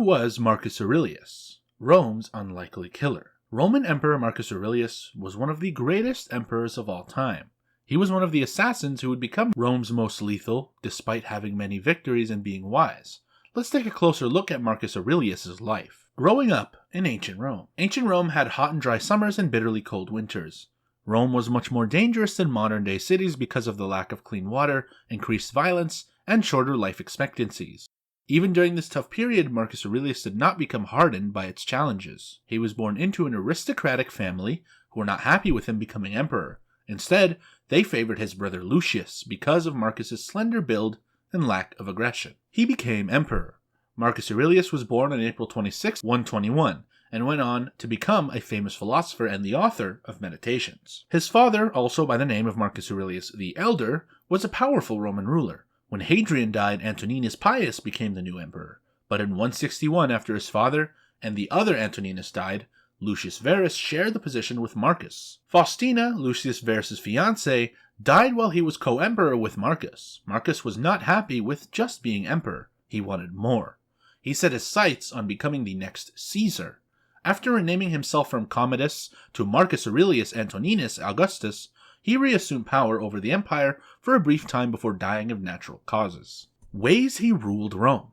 was Marcus Aurelius, Rome's unlikely killer? Roman Emperor Marcus Aurelius was one of the greatest emperors of all time. He was one of the assassins who would become Rome's most lethal, despite having many victories and being wise. Let's take a closer look at Marcus Aurelius' life. Growing up in ancient Rome. Ancient Rome had hot and dry summers and bitterly cold winters. Rome was much more dangerous than modern-day cities because of the lack of clean water, increased violence, and shorter life expectancies. Even during this tough period, Marcus Aurelius did not become hardened by its challenges. He was born into an aristocratic family who were not happy with him becoming emperor. Instead, they favored his brother Lucius because of Marcus's slender build and lack of aggression. He became emperor. Marcus Aurelius was born on April 26, 121, and went on to become a famous philosopher and the author of Meditations. His father, also by the name of Marcus Aurelius the Elder, was a powerful Roman ruler. When Hadrian died, Antoninus Pius became the new emperor, but in 161 after his father and the other Antoninus died, Lucius Verus shared the position with Marcus. Faustina, Lucius Verus' fiancée, died while he was co-emperor with Marcus. Marcus was not happy with just being emperor. He wanted more. He set his sights on becoming the next Caesar. After renaming himself from Commodus to Marcus Aurelius Antoninus Augustus, he reassumed power over the empire for a brief time before dying of natural causes. Ways he ruled Rome.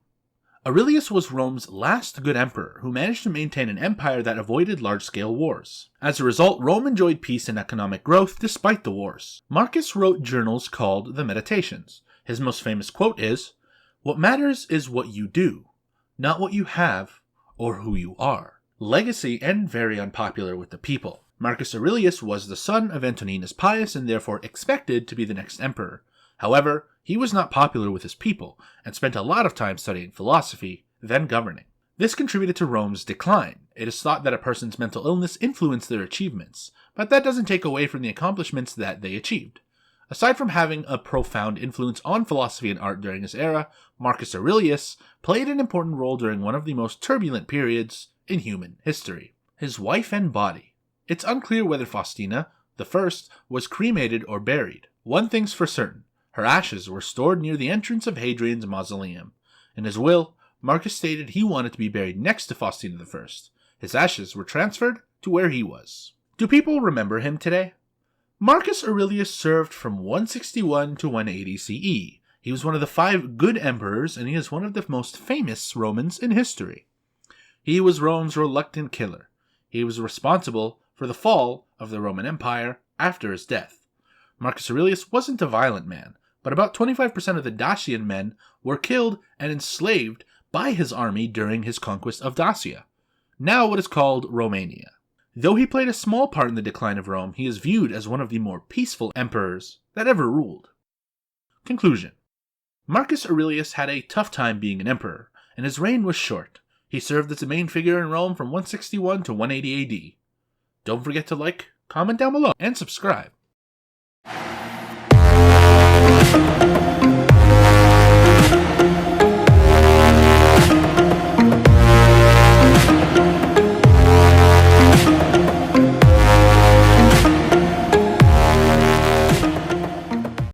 Aurelius was Rome's last good emperor who managed to maintain an empire that avoided large-scale wars. As a result, Rome enjoyed peace and economic growth despite the wars. Marcus wrote journals called the Meditations. His most famous quote is, "What matters is what you do, not what you have or who you are." Legacy and very unpopular with the people. Marcus Aurelius was the son of Antoninus Pius and therefore expected to be the next emperor. However, he was not popular with his people and spent a lot of time studying philosophy, then governing. This contributed to Rome's decline. It is thought that a person's mental illness influenced their achievements, but that doesn't take away from the accomplishments that they achieved. Aside from having a profound influence on philosophy and art during his era, Marcus Aurelius played an important role during one of the most turbulent periods in human history. His wife and body. It's unclear whether Faustina, the first, was cremated or buried. One thing's for certain. Her ashes were stored near the entrance of Hadrian's mausoleum. In his will, Marcus stated he wanted to be buried next to Faustina I. His ashes were transferred to where he was. Do people remember him today? Marcus Aurelius served from 161 to 180 CE. He was one of the 5 good emperors, and he is one of the most famous Romans in history. He was Rome's reluctant killer. He was responsible for the fall of the Roman Empire after his death. Marcus Aurelius wasn't a violent man, but about 25% of the Dacian men were killed and enslaved by his army during his conquest of Dacia, now what is called Romania. Though he played a small part in the decline of Rome, he is viewed as one of the more peaceful emperors that ever ruled. Conclusion. Marcus Aurelius had a tough time being an emperor, and his reign was short. He served as a main figure in Rome from 161 to 180 AD. Don't forget to like, comment down below, and subscribe.